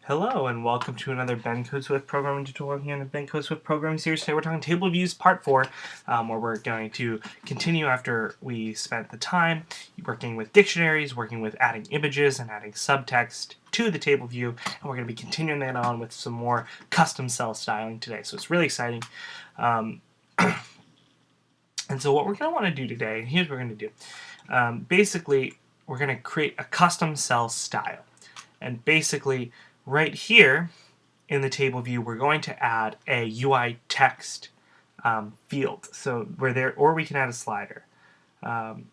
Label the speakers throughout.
Speaker 1: Hello and welcome to another Ben Code Swift programming tutorial here in the Ben Code Swift programming series. Today we're talking table views part 4, where we're going to continue after we spent the time working with dictionaries, working with adding images and adding subtext to the table view, and we're going to be continuing that on with some more custom cell styling today. So it's really exciting. And so what we're going to want to do today, here's what we're going to do. Basically, we're going to create a custom cell style. And basically, right here in the table view, we're going to add a UI text field. So we're there, or we can add a slider. And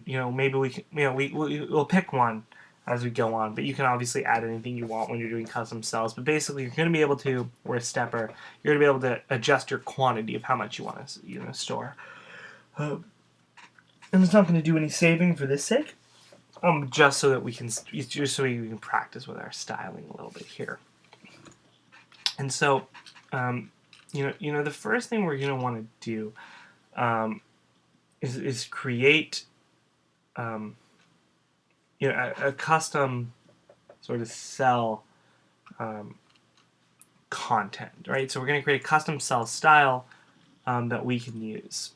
Speaker 1: maybe we can, we'll pick one as we go on. But you can obviously add anything you want when you're doing custom cells. But basically, you're going to be able to, or a stepper, you're going to be able to adjust your quantity of how much you want to store. And it's not going to do any saving for this sake. Just so that we can practice with our styling a little bit here. And so, the first thing we're going to want to do is create, a custom sort of cell content, right? So we're going to create a custom cell style that we can use.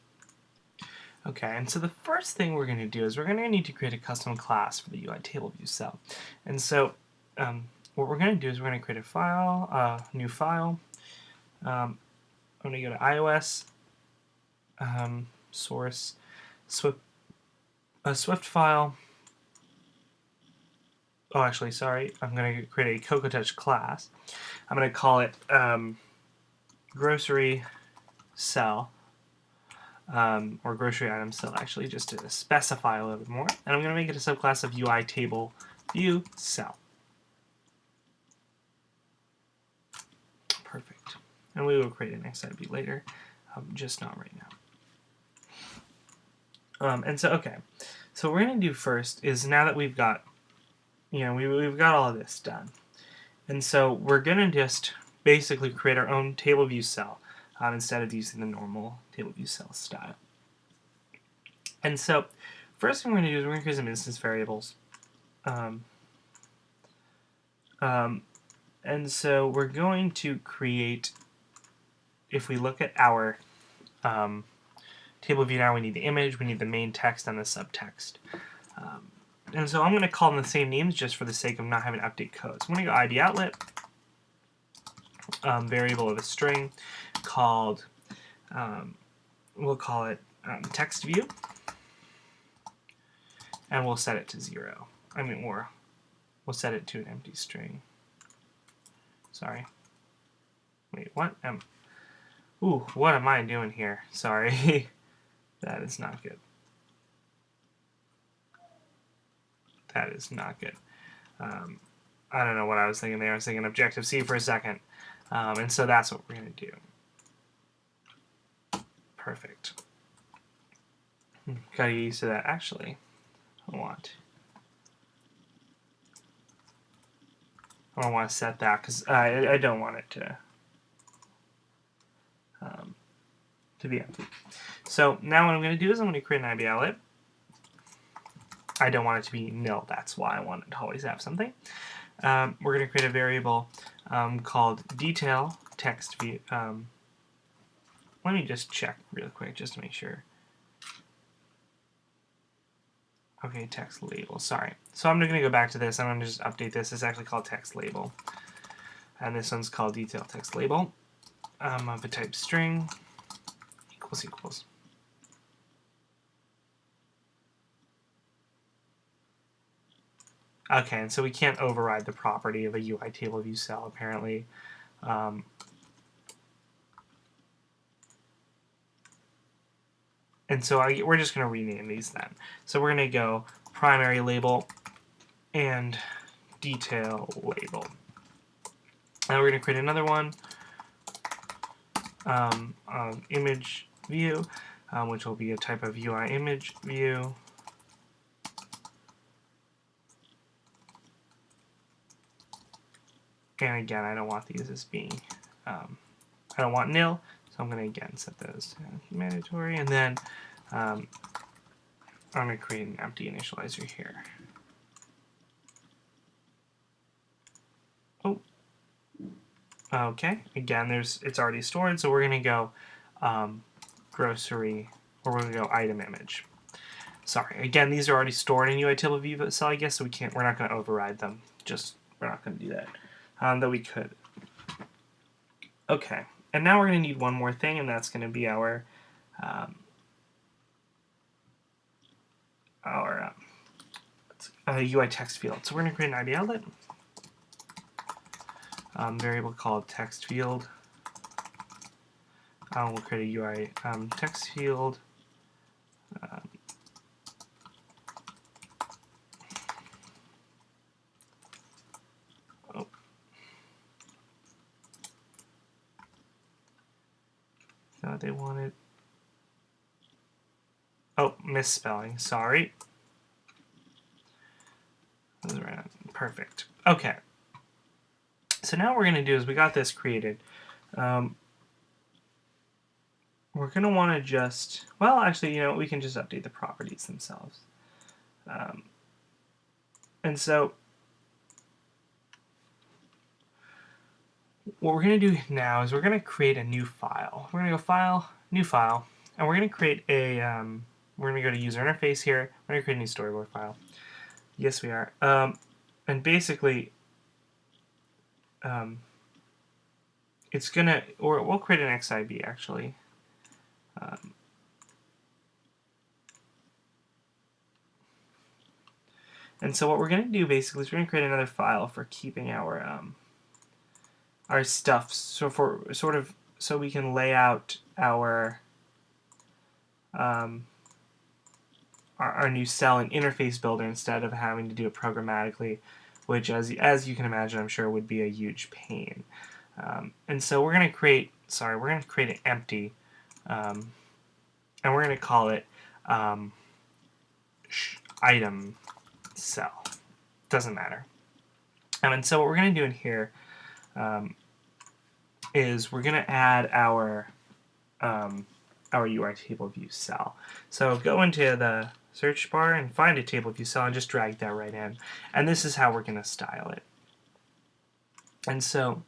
Speaker 1: Okay, and so the first thing we're going to do is we're going to need to create a custom class for the UI table view cell. And so what we're going to do is we're going to create a file, new file. I'm going to go to iOS, source, Swift file. Oh, actually, sorry. I'm going to create a CocoaTouch class. I'm going to call it grocery cell. Or grocery item cell, actually, just to specify a little bit more. And I'm going to make it a subclass of UI table view cell. Perfect. And we will create an XIB later, just not right now. And so, okay. So what we're going to do first is, now that we've got, we've got all of this done. And so we're going to just basically create our own table view cell. Instead of using the normal table view cell style. And so, first thing we're going to do is we're going to create some instance variables. And so we're going to create, if we look at our table view now, we need the image, we need the main text, and the subtext. And so I'm going to call them the same names just for the sake of not having to update code. So I'm going to go ID outlet. Variable of a string called, we'll call it text view, and we'll set it to 0. Or we'll set it to an empty string. Sorry. Wait, what? What am I doing here? Sorry. That is not good. That is not good. I don't know what I was thinking there. I was thinking Objective-C for a second. And so that's what we're going to do. Perfect. Got to get used to that. Actually, I don't want to set that because I don't want it to be empty. So now what I'm going to do is I'm going to create an IB outlet. I don't want it to be nil. That's why I want it to always have something. We're going to create a variable called detail text view. Let me just check real quick just to make sure. Okay, text label. Sorry. So I'm going to go back to this. I'm going to just update this. It's actually called text label. And this one's called detail text label. Of a type string equals. Okay, and so we can't override the property of a UI table view cell, apparently. And so we're just going to rename these then. So we're going to go primary label and detail label. Now we're going to create another one, image view, which will be a type of UI image view. And again, I don't want these as being, I don't want nil, so I'm going to again set those to mandatory, and then I'm going to create an empty initializer here. Oh, okay. Again, it's already stored, so we're going to go grocery, or we're going to go item image. Sorry. Again, these are already stored in UI table view cell, I guess, so we're not going to override them. We're not going to do that. Though we could. Okay. And now we're going to need one more thing, and that's going to be our UI text field. So we're going to create an ID outlet. Variable called text field. We'll create a UI text field. Oh. So they wanted. Oh, misspelling. Sorry. That was right on. Perfect. Okay. So now what we're going to do is we got this created. We're going to want to just, well, actually, we can just update the properties themselves. And so what we're going to do now is we're going to create a new file. We're going to go File, New File, and we're going to create a, we're going to go to User Interface here. We're going to create a new storyboard file. Yes, we are. And basically, it's going to, or we'll create an XIB actually. And so what we're going to do basically is we're going to create another file for keeping our stuff, so so we can lay out our new cell and interface builder instead of having to do it programmatically, which as you can imagine, I'm sure would be a huge pain. And so we're going to create an empty, and we're going to call it item cell. Doesn't matter. And so what we're going to do in here is we're going to add our UI table view cell. So go into the search bar and find a table view cell and just drag that right in. And this is how we're going to style it. And so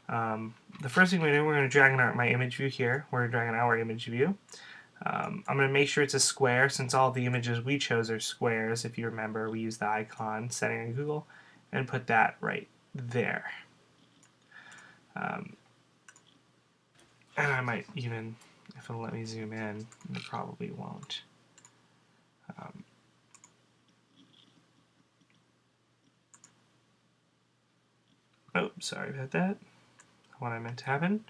Speaker 1: the first thing we're going to drag in my image view here. We're dragging our image view. I'm going to make sure it's a square since all the images we chose are squares. If you remember, we used the icon setting in Google and put that right there. And I might even, if it'll let me zoom in, it probably won't. Oh, sorry about that. What I meant to happen.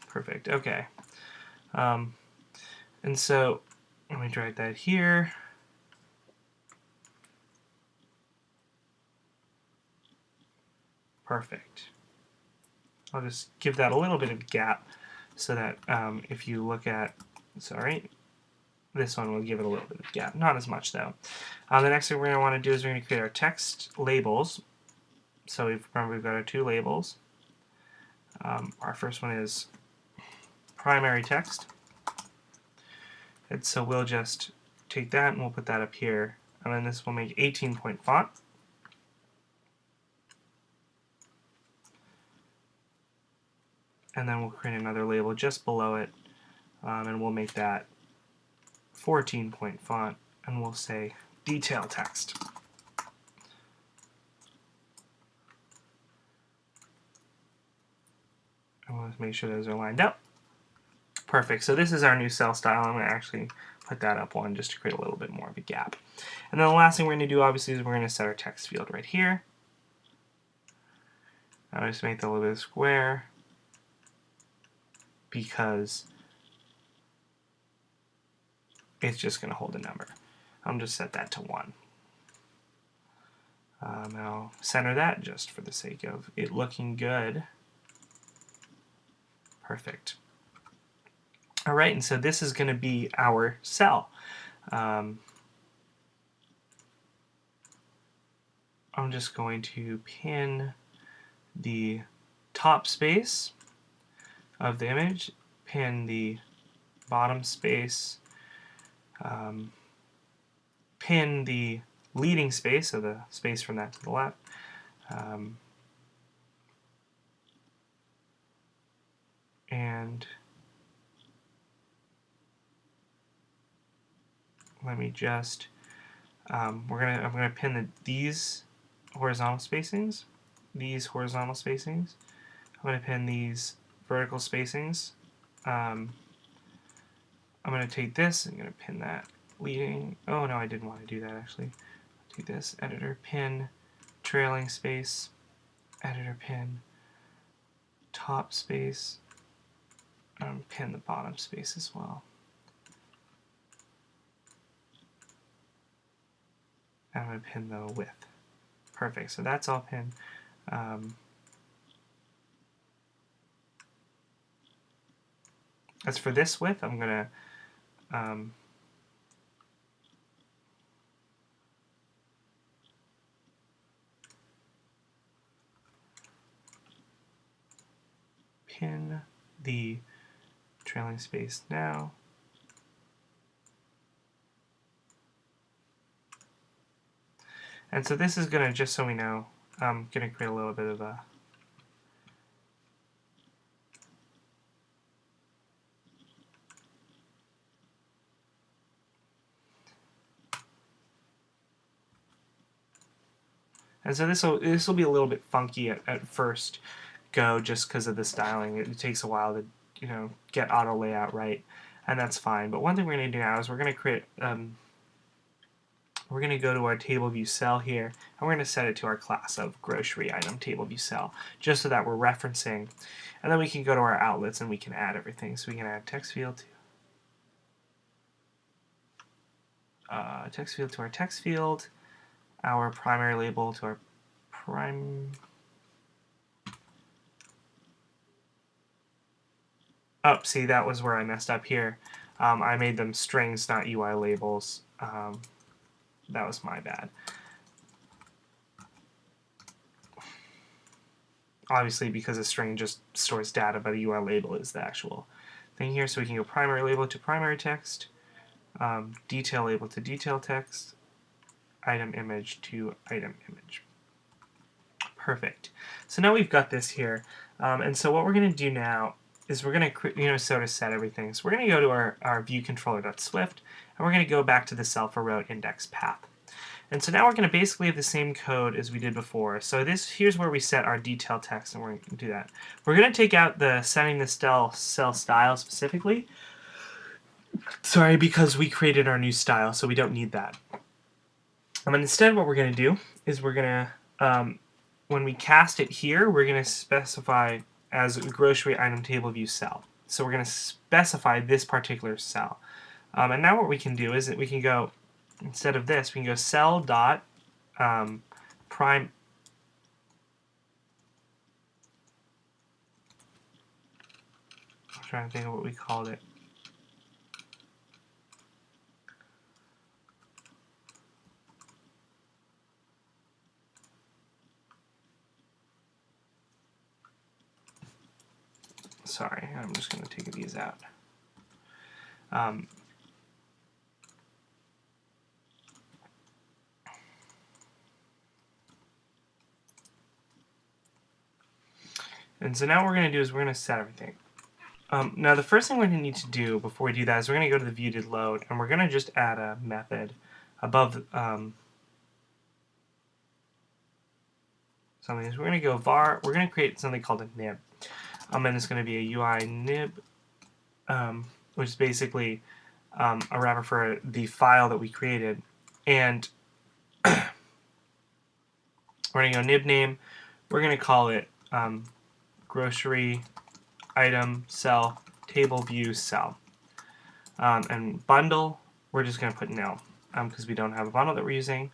Speaker 1: Perfect. Okay. And so let me drag that here. Perfect. I'll just give that a little bit of gap so that if you look at, sorry, this one will give it a little bit of gap. Not as much though. The next thing we're going to want to do is we're going to create our text labels. So remember we've got our two labels. Our first one is primary text. And so we'll just take that and we'll put that up here. And then this will make 18-point font. And then we'll create another label just below it. And we'll make that 14-point font. And we'll say detail text. And we'll make sure those are lined up. Perfect. So this is our new cell style. I'm going to actually put that up one just to create a little bit more of a gap. And then the last thing we're going to do, obviously, is we're going to set our text field right here. I'll just make that a little bit square because it's just going to hold a number. I'm just set that to 1. I'll center that just for the sake of it looking good. Perfect. All right, and so this is going to be our cell. I'm just going to pin the top space of the image, pin the bottom space pin the leading space, so the space from that to the left. And let me just, I'm gonna pin these horizontal spacings, I'm gonna pin these vertical spacings. I'm gonna take this, I'm gonna pin that leading. Oh no, I didn't want to do that actually. Take this, editor pin, trailing space, editor pin, top space, pin the bottom space as well. I'm going to pin the width. Perfect, so that's all pinned. As for this width, I'm going to pin the trailing space now. And so this is going to, just so we know, I'm going to create a little bit of a and so this will be a little bit funky at first go, just because of the styling. It takes a while to get auto layout right, and that's fine. But one thing we're going to do now is we're going to create we're going to go to our table view cell here, and we're going to set it to our class of grocery item table view cell, just so that we're referencing. And then we can go to our outlets and we can add everything. So we can add text field to our text field, our primary label to our prime. Oh, see, that was where I messed up here. I made them strings, not UI labels. That was my bad. Obviously, because a string just stores data, but a UI label is the actual thing here. So we can go primary label to primary text, detail label to detail text, item image to item image. Perfect. So now we've got this here. And so what we're going to do now is we're going to sort of set everything. So we're going to go to our view controller.swift, and we're going to go back to the cell for row index path. And so now we're going to basically have the same code as we did before. So here's where we set our detail text, and we're going to do that. We're going to take out the setting the cell style specifically. Sorry, because we created our new style, so we don't need that. And instead what we're going to do is we're going to, when we cast it here, we're going to specify as grocery item table view cell. So we're going to specify this particular cell. And now what we can do is that we can go, instead of this, we can go cell dot prime. I'm trying to think of what we called it. Sorry, I'm just going to take these out. And so now what we're going to do is we're going to set everything. Now the first thing we're going to need to do before we do that is we're going to go to the view to load, and we're going to just add a method above something. So we're going to go var, we're going to create something called a nib. And it's going to be a UI nib, which is basically a wrapper for the file that we created. And we're going to go nib name. We're going to call it grocery item cell table view cell. And bundle, we're just going to put nil because we don't have a bundle that we're using.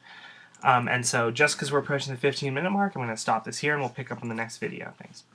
Speaker 1: And so just because we're approaching the 15-minute mark, I'm going to stop this here and we'll pick up on the next video. Thanks.